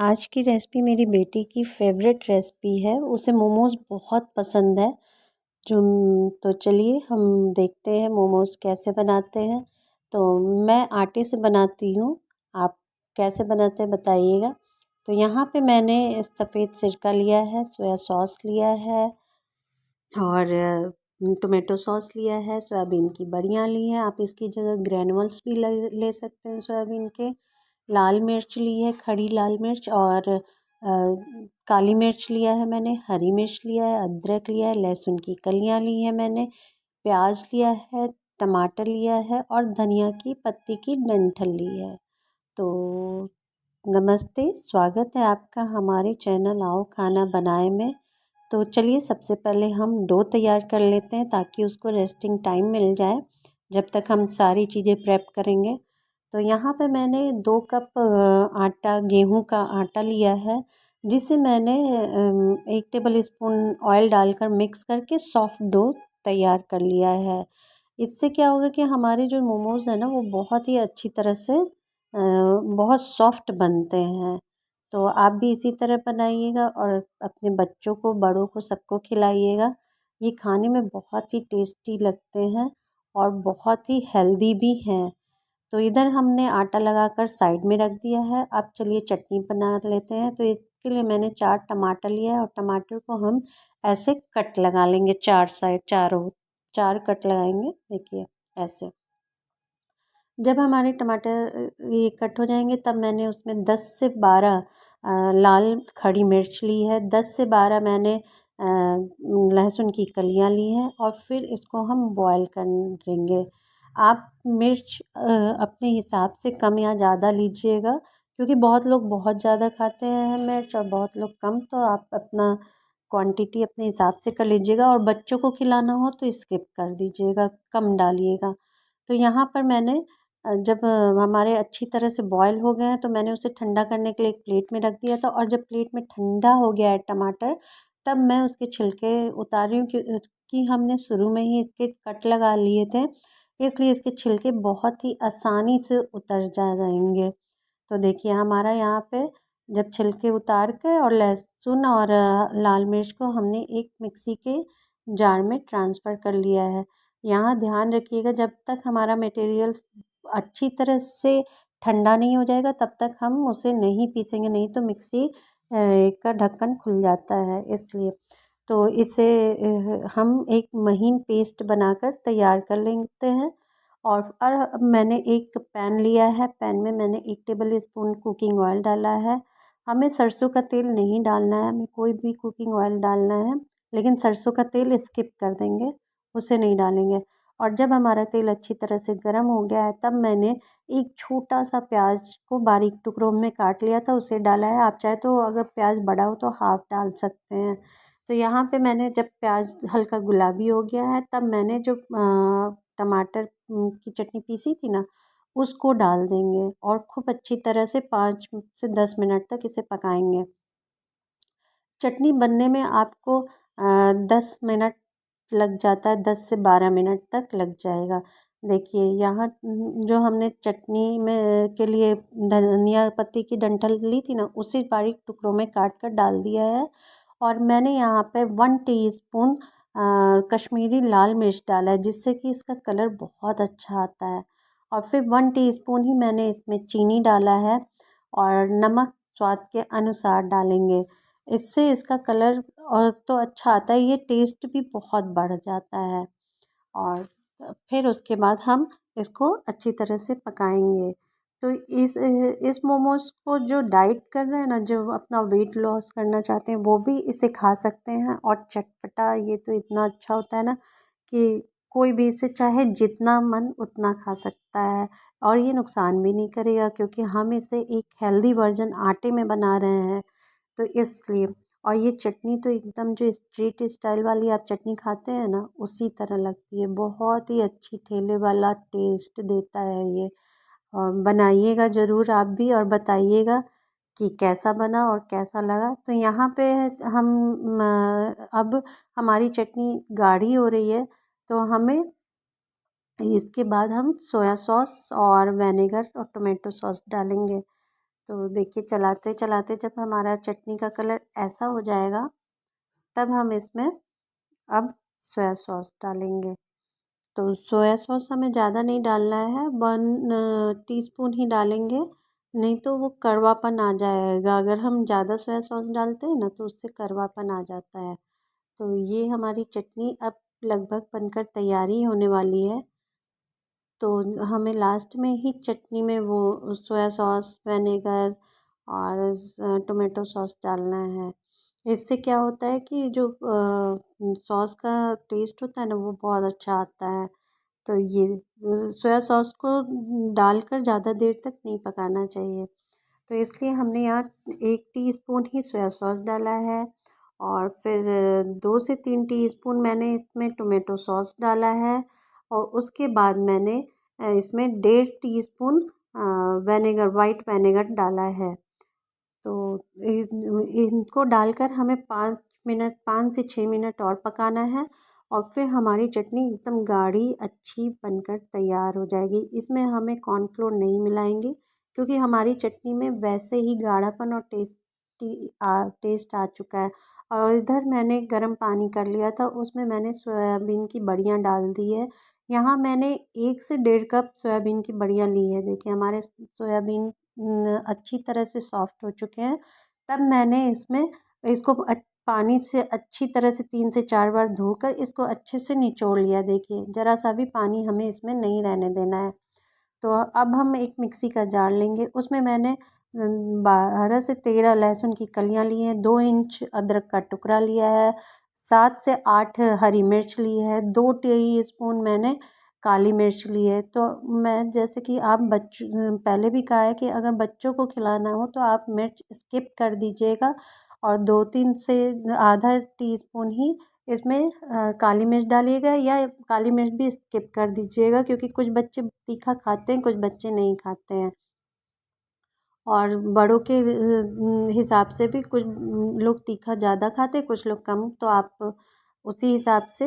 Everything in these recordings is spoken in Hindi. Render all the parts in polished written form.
आज की रेसिपी मेरी बेटी की फेवरेट रेसिपी है। उसे मोमोज़ बहुत पसंद है। जो तो चलिए हम देखते हैं मोमोज़ कैसे बनाते हैं। तो मैं आटे से बनाती हूँ, आप कैसे बनाते हैं बताइएगा। तो यहाँ पे मैंने सफ़ेद सिरका लिया है, सोया सॉस लिया है और टोमेटो सॉस लिया है, सोयाबीन की बड़ियाँ ली हैं। आप इसकी जगह ग्रैनुअल्स भी ले सकते हैं सोयाबीन के। लाल मिर्च ली है, खड़ी लाल मिर्च और काली मिर्च लिया है मैंने, हरी मिर्च लिया है, अदरक लिया है, लहसुन की कलियाँ ली हैं मैंने, प्याज लिया है, टमाटर लिया है और धनिया की पत्ती की डंठल ली है। तो नमस्ते, स्वागत है आपका हमारे चैनल आओ खाना बनाए में। तो चलिए सबसे पहले हम डो तैयार कर लेते हैं ताकि उसको रेस्टिंग टाइम मिल जाए जब तक हम सारी चीज़ें प्रेप करेंगे। तो यहाँ पे मैंने 2 कप आटा, गेहूं का आटा लिया है, जिसे मैंने 1 टेबल स्पून ऑयल डालकर मिक्स करके सॉफ्ट डो तैयार कर लिया है। इससे क्या होगा कि हमारे जो मोमोज़ है ना वो बहुत ही अच्छी तरह से बहुत सॉफ्ट बनते हैं। तो आप भी इसी तरह बनाइएगा और अपने बच्चों को, बड़ों को, सबको खिलाइएगा। ये खाने में बहुत ही टेस्टी लगते हैं और बहुत ही हेल्दी भी हैं। तो इधर हमने आटा लगाकर साइड में रख दिया है। अब चलिए चटनी बना लेते हैं। तो इसके लिए मैंने 4 टमाटर लिया है और टमाटर को हम ऐसे कट लगा लेंगे, 4 साइड, चारों 4 कट लगाएंगे, देखिए ऐसे। जब हमारे टमाटर ये कट हो जाएंगे तब मैंने उसमें 10 से 12 लाल खड़ी मिर्च ली है, 10 से 12 मैंने लहसुन की कलियां ली हैं और फिर इसको हम बॉईल कर लेंगे। आप मिर्च अपने हिसाब से कम या ज़्यादा लीजिएगा, क्योंकि बहुत लोग बहुत ज़्यादा खाते हैं मिर्च और बहुत लोग कम। तो आप अपना क्वांटिटी अपने हिसाब से कर लीजिएगा और बच्चों को खिलाना हो तो स्किप कर दीजिएगा, कम डालिएगा। तो यहाँ पर मैंने जब हमारे अच्छी तरह से बॉयल हो गए हैं तो मैंने उसे ठंडा करने के लिए एक प्लेट में रख दिया था और जब प्लेट में ठंडा हो गया है टमाटर, तब मैं उसके छिलके उतार रही हूँ कि हमने शुरू में ही इसके कट लगा लिए थे, इसलिए इसके छिलके बहुत ही आसानी से उतर जाएंगे। तो देखिए हमारा यहाँ पे जब छिलके उतार के और लहसुन और लाल मिर्च को हमने एक मिक्सी के जार में ट्रांसफ़र कर लिया है। यहाँ ध्यान रखिएगा, जब तक हमारा मटेरियल अच्छी तरह से ठंडा नहीं हो जाएगा तब तक हम उसे नहीं पीसेंगे, नहीं तो मिक्सी का ढक्कन खुल जाता है, इसलिए। तो इसे हम एक महीन पेस्ट बनाकर तैयार कर लेते हैं। और अब मैंने एक पैन लिया है, पैन में मैंने 1 टेबल स्पून कुकिंग ऑयल डाला है। हमें सरसों का तेल नहीं डालना है, हमें कोई भी कुकिंग ऑयल डालना है, लेकिन सरसों का तेल स्किप कर देंगे, उसे नहीं डालेंगे। और जब हमारा तेल अच्छी तरह से गर्म हो गया है तब मैंने एक छोटा सा प्याज को बारीक टुकड़ों में काट लिया था, उसे डाला है। आप चाहे तो अगर प्याज बड़ा हो तो हाफ़ डाल सकते हैं। तो यहाँ पे मैंने जब प्याज हल्का गुलाबी हो गया है तब मैंने जो टमाटर की चटनी पीसी थी ना, उसको डाल देंगे और खूब अच्छी तरह से 5 से 10 मिनट तक इसे पकाएंगे। चटनी बनने में आपको 10 मिनट लग जाता है, 10 से 12 मिनट तक लग जाएगा। देखिए यहाँ जो हमने चटनी में के लिए धनिया पत्ती की डंठल ली थी ना, उसी बारीक टुकड़ों में काट कर डाल दिया है। और मैंने यहाँ पे 1 टीस्पून कश्मीरी लाल मिर्च डाला है, जिससे कि इसका कलर बहुत अच्छा आता है। और फिर 1 टीस्पून ही मैंने इसमें चीनी डाला है और नमक स्वाद के अनुसार डालेंगे। इससे इसका कलर और तो अच्छा आता है, ये टेस्ट भी बहुत बढ़ जाता है। और फिर उसके बाद हम इसको अच्छी तरह से पकाएंगे। तो इस मोमोज़ को जो डाइट कर रहे हैं ना, जो अपना वेट लॉस करना चाहते हैं, वो भी इसे खा सकते हैं। और चटपटा ये तो इतना अच्छा होता है ना कि कोई भी इसे चाहे जितना मन उतना खा सकता है और ये नुकसान भी नहीं करेगा, क्योंकि हम इसे एक हेल्दी वर्जन आटे में बना रहे हैं, तो इसलिए। और ये चटनी तो एकदम जो स्ट्रीट स्टाइल वाली आप चटनी खाते हैं ना, उसी तरह लगती है, बहुत ही अच्छी ठेले वाला टेस्ट देता है ये। और बनाइएगा ज़रूर आप भी और बताइएगा कि कैसा बना और कैसा लगा। तो यहाँ पे हम अब हमारी चटनी गाढ़ी हो रही है, तो हमें इसके बाद हम सोया सॉस और विनेगर और टोमेटो सॉस डालेंगे। तो देखिए चलाते चलाते जब हमारा चटनी का कलर ऐसा हो जाएगा तब हम इसमें अब सोया सॉस डालेंगे। तो सोया सॉस हमें ज़्यादा नहीं डालना है, 1 टीस्पून ही डालेंगे, नहीं तो वो कड़वापन आ जाएगा। अगर हम ज़्यादा सोया सॉस डालते हैं ना तो उससे कड़वापन आ जाता है। तो ये हमारी चटनी अब लगभग बनकर तैयार ही होने वाली है। तो हमें लास्ट में ही चटनी में वो सोया सॉस, विनेगर और टोमेटो सॉस डालना है। इससे क्या होता है कि जो सॉस का टेस्ट होता है ना वो बहुत अच्छा आता है। तो ये सोया सॉस को डालकर ज़्यादा देर तक नहीं पकाना चाहिए। तो इसलिए हमने यहाँ 1 टीस्पून ही सोया सॉस डाला है और फिर 2 से 3 टीस्पून मैंने इसमें टोमेटो सॉस डाला है और उसके बाद मैंने इसमें 1.5 टीस्पून विनेगर, वाइट विनेगर डाला है। तो इनको डालकर हमें 5 मिनट, 5 से 6 मिनट और पकाना है और फिर हमारी चटनी एकदम गाढ़ी अच्छी बनकर तैयार हो जाएगी। इसमें हमें कॉर्नफ्लोर नहीं मिलाएंगे क्योंकि हमारी चटनी में वैसे ही गाढ़ापन और टेस्ट आ चुका है। और इधर मैंने गर्म पानी कर लिया था, उसमें मैंने सोयाबीन की बड़ियाँ डाल दी है। यहाँ मैंने 1 से 1.5 कप सोयाबीन की बड़ियाँ ली है। देखिए हमारे सोयाबीन अच्छी तरह से सॉफ्ट हो चुके हैं। तब मैंने इसमें इसको पानी से अच्छी तरह से 3 से 4 बार धोकर इसको अच्छे से निचोड़ लिया। देखिए ज़रा सा भी पानी हमें इसमें नहीं रहने देना है। तो अब हम एक मिक्सी का जार लेंगे, उसमें मैंने 12 से 13 लहसुन की कलियां ली हैं, 2 इंच अदरक का टुकड़ा लिया है, 7 से 8 हरी मिर्च ली है, 2 टीस्पून मैंने काली मिर्च ली है। तो मैं जैसे कि आप पहले भी कहा है कि अगर बच्चों को खिलाना हो तो आप मिर्च स्किप कर दीजिएगा और 2-3 से आधा टीस्पून ही इसमें काली मिर्च डालिएगा या काली मिर्च भी स्किप कर दीजिएगा क्योंकि कुछ बच्चे तीखा खाते हैं, कुछ बच्चे नहीं खाते हैं। और बड़ों के हिसाब से भी कुछ लोग तीखा ज़्यादा खाते हैं, कुछ लोग कम। तो आप उसी हिसाब से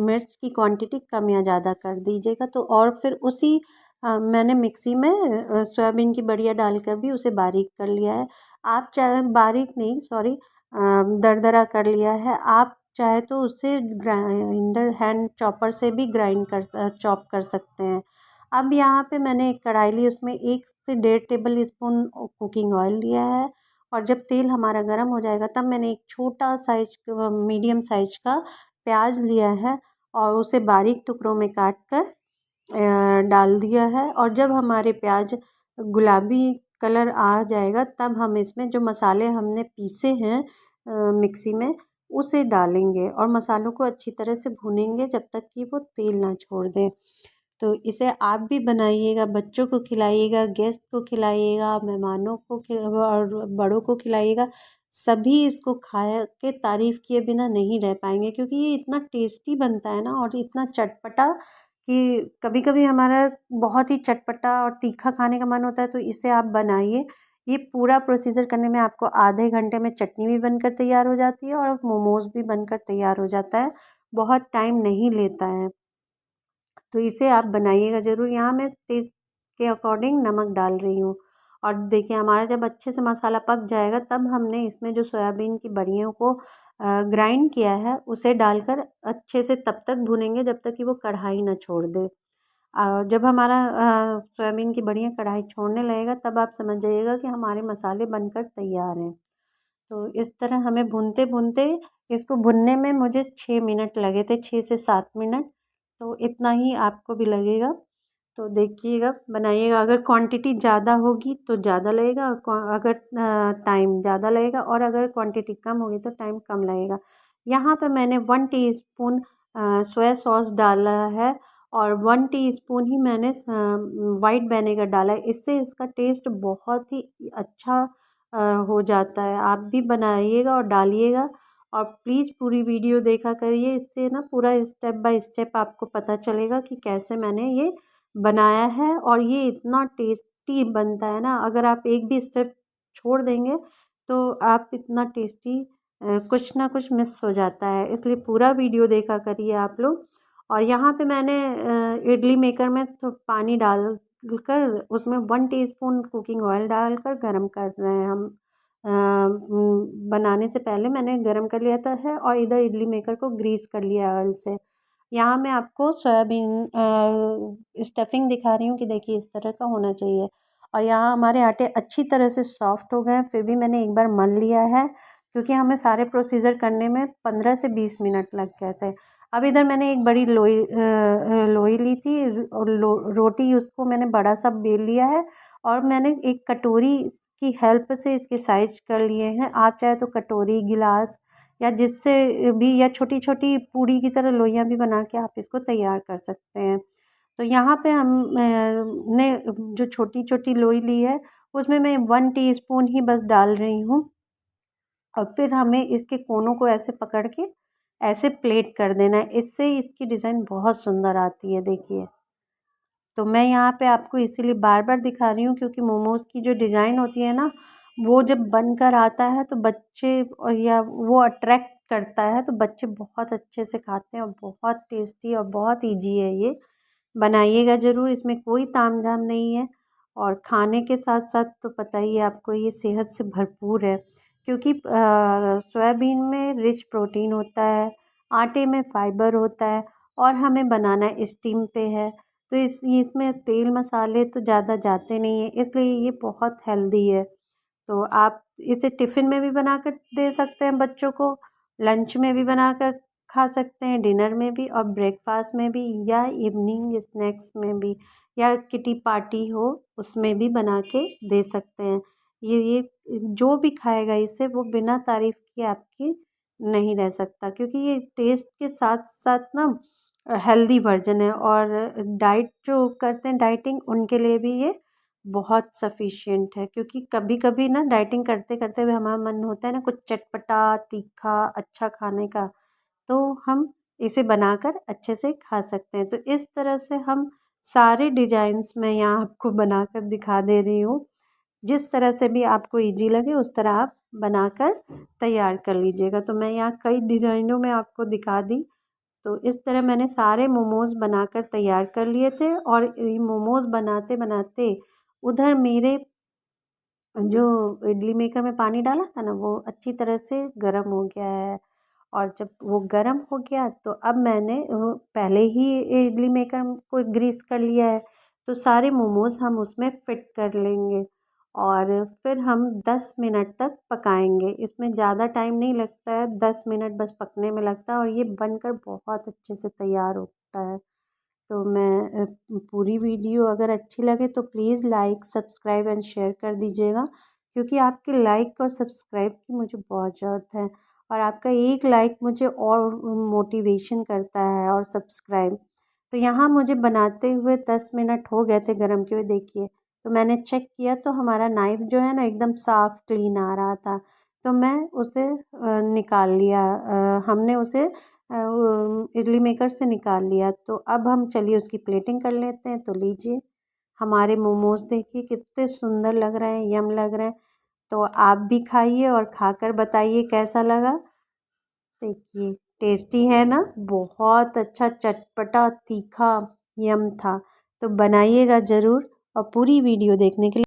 मिर्च की क्वांटिटी कम या ज़्यादा कर दीजिएगा। तो और फिर उसी मैंने मिक्सी में सोयाबीन की बड़ियाँ डालकर भी उसे बारीक कर लिया है। आप चाहे बारीक नहीं, सॉरी, दरदरा कर लिया है। आप चाहे तो उसे ग्राइंडर हैंड चॉपर से भी चॉप कर सकते हैं। अब यहाँ पे मैंने एक कढ़ाई ली, उसमें 1 से 1.5 टेबल स्पून कुकिंग ऑयल लिया है और जब तेल हमारा गर्म हो जाएगा तब मैंने एक छोटा साइज मीडियम साइज का प्याज लिया है और उसे बारीक टुकड़ों में काट कर डाल दिया है। और जब हमारे प्याज गुलाबी कलर आ जाएगा तब हम इसमें जो मसाले हमने पीसे हैं मिक्सी में उसे डालेंगे और मसालों को अच्छी तरह से भूनेंगे जब तक कि वो तेल ना छोड़ दें। तो इसे आप भी बनाइएगा, बच्चों को खिलाइएगा, गेस्ट को खिलाइएगा, मेहमानों को और बड़ों को खिलाइएगा। सभी इसको खा के तारीफ़ किए बिना नहीं रह पाएंगे क्योंकि ये इतना टेस्टी बनता है ना और इतना चटपटा कि कभी कभी हमारा बहुत ही चटपटा और तीखा खाने का मन होता है। तो इसे आप बनाइए। ये पूरा प्रोसीजर करने में आपको आधे घंटे में चटनी भी बनकर तैयार हो जाती है और मोमोज़ भी बनकर तैयार हो जाता है। बहुत टाइम नहीं लेता है। तो इसे आप बनाइएगा ज़रूर। यहाँ मैं टेस्ट के अकॉर्डिंग नमक डाल रही हूँ। और देखिए हमारा जब अच्छे से मसाला पक जाएगा तब हमने इसमें जो सोयाबीन की बड़ियों को ग्राइंड किया है उसे डालकर अच्छे से तब तक भूनेंगे जब तक कि वो कढ़ाई ना छोड़ दे। जब हमारा सोयाबीन की बड़ियाँ कढ़ाई छोड़ने लगेगा तब आप समझ जाइएगा कि हमारे मसाले बनकर तैयार हैं। तो इस तरह हमें भूनते भूनते इसको भुनने में मुझे 6 मिनट लगे थे, 6 से 7 मिनट। तो इतना ही आपको भी लगेगा। तो देखिएगा, बनाइएगा। अगर क्वांटिटी ज़्यादा होगी तो ज़्यादा लगेगा और अगर टाइम ज़्यादा लगेगा और अगर क्वांटिटी कम होगी तो टाइम कम लगेगा। यहाँ पे मैंने 1 टीस्पून सोया सॉस डाला है और 1 टीस्पून ही मैंने वाइट विनेगर डाला है। इससे इसका टेस्ट बहुत ही अच्छा हो जाता है। आप भी बनाइएगा और डालिएगा और प्लीज़ पूरी वीडियो देखा करिए। इससे ना पूरा स्टेप बाय स्टेप आपको पता चलेगा कि कैसे मैंने ये बनाया है और ये इतना टेस्टी बनता है ना। अगर आप एक भी स्टेप छोड़ देंगे तो आप इतना टेस्टी कुछ ना कुछ मिस हो जाता है। इसलिए पूरा वीडियो देखा करिए आप लोग। और यहाँ पे मैंने इडली मेकर में तो पानी डाल कर उसमें 1 टीस्पून कुकिंग ऑयल डालकर गरम कर रहे हैं हम। बनाने से पहले मैंने गरम कर लिया था है और इधर इडली मेकर को ग्रीस कर लिया ऑयल से। यहाँ मैं आपको सोयाबीन स्टफिंग दिखा रही हूँ कि देखिए इस तरह का होना चाहिए। और यहाँ हमारे आटे अच्छी तरह से सॉफ्ट हो गए हैं, फिर भी मैंने एक बार मल लिया है क्योंकि हमें सारे प्रोसीजर करने में 15 से 20 मिनट लग गए थे। अब इधर मैंने एक बड़ी लोई ली थी और रोटी उसको मैंने बड़ा सा बेल लिया है और मैंने एक कटोरी की हेल्प से इसके साइज कर लिए हैं। आप चाहे तो कटोरी, गिलास या जिससे भी या छोटी छोटी पूड़ी की तरह लोइयाँ भी बना के आप इसको तैयार कर सकते हैं। तो यहाँ पे हम ने जो छोटी छोटी लोई ली है उसमें मैं 1 टीस्पून ही बस डाल रही हूँ। और फिर हमें इसके कोनों को ऐसे पकड़ के ऐसे प्लेट कर देना है, इससे इसकी डिज़ाइन बहुत सुंदर आती है देखिए। तो मैं यहाँ पे आपको इसीलिए बार बार दिखा रही हूँ क्योंकि मोमोज़ की जो डिज़ाइन होती है ना, वो जब बनकर आता है तो बच्चे और या वो अट्रैक्ट करता है तो बच्चे बहुत अच्छे से खाते हैं और बहुत टेस्टी और बहुत ईजी है ये। बनाइएगा ज़रूर, इसमें कोई तामझाम नहीं है। और खाने के साथ साथ तो पता ही है आपको ये सेहत से भरपूर है क्योंकि सोयाबीन में रिच प्रोटीन होता है, आटे में फाइबर होता है और हमें बनाना स्टीम पे है। तो इसमें तेल मसाले तो ज़्यादा जाते नहीं हैं, इसलिए ये बहुत हेल्दी है। तो आप इसे टिफ़िन में भी बनाकर दे सकते हैं बच्चों को, लंच में भी बनाकर खा सकते हैं, डिनर में भी और ब्रेकफास्ट में भी या इवनिंग स्नैक्स में भी या किटी पार्टी हो उसमें भी बना के दे सकते हैं। ये जो भी खाएगा इसे वो बिना तारीफ़ किए आपकी नहीं रह सकता क्योंकि ये टेस्ट के साथ साथ ना हेल्दी वर्जन है। और डाइट जो करते हैं डाइटिंग उनके लिए भी ये बहुत सफिशिएंट है क्योंकि कभी कभी ना डाइटिंग करते करते हुए हमारा मन होता है ना कुछ चटपटा तीखा अच्छा खाने का, तो हम इसे बनाकर अच्छे से खा सकते हैं। तो इस तरह से हम सारे डिजाइन्स मैं यहाँ आपको बनाकर दिखा दे रही हूँ। जिस तरह से भी आपको इजी लगे उस तरह आप बनाकर तैयार कर लीजिएगा। तो मैं यहाँ कई डिज़ाइनों में आपको दिखा दी। तो इस तरह मैंने सारे मोमोज़ बनाकर तैयार कर लिए थे और ये मोमोज़ बनाते बनाते उधर मेरे जो इडली मेकर में पानी डाला था ना वो अच्छी तरह से गर्म हो गया है। और जब वो गर्म हो गया तो अब मैंने वो पहले ही इडली मेकर को ग्रीस कर लिया है तो सारे मोमोज़ हम उसमें फ़िट कर लेंगे और फिर हम 10 मिनट तक पकाएंगे। इसमें ज़्यादा टाइम नहीं लगता है, 10 मिनट बस पकने में लगता है और ये बनकर बहुत अच्छे से तैयार होता है। तो मैं पूरी वीडियो अगर अच्छी लगे तो please like subscribe and share कर दीजिएगा क्योंकि आपके लाइक और सब्सक्राइब की मुझे बहुत ज़रूरत है। और आपका एक लाइक मुझे और मोटिवेशन करता है और सब्सक्राइब। तो यहाँ मुझे बनाते हुए 10 मिनट हो गए थे गरम के हुए देखिए। तो मैंने चेक किया तो हमारा नाइफ़ जो है ना एकदम साफ़ क्लीन आ रहा था। तो मैं उसे निकाल लिया, हमने उसे इडली मेकर से निकाल लिया। तो अब हम चलिए उसकी प्लेटिंग कर लेते हैं। तो लीजिए हमारे मोमोज़ देखिए कितने सुंदर लग रहे हैं, यम लग रहे हैं। तो आप भी खाइए और खाकर बताइए कैसा लगा। देखिए टेस्टी है ना, बहुत अच्छा चटपटा तीखा यम था। तो बनाइएगा ज़रूर और पूरी वीडियो देखने के लिए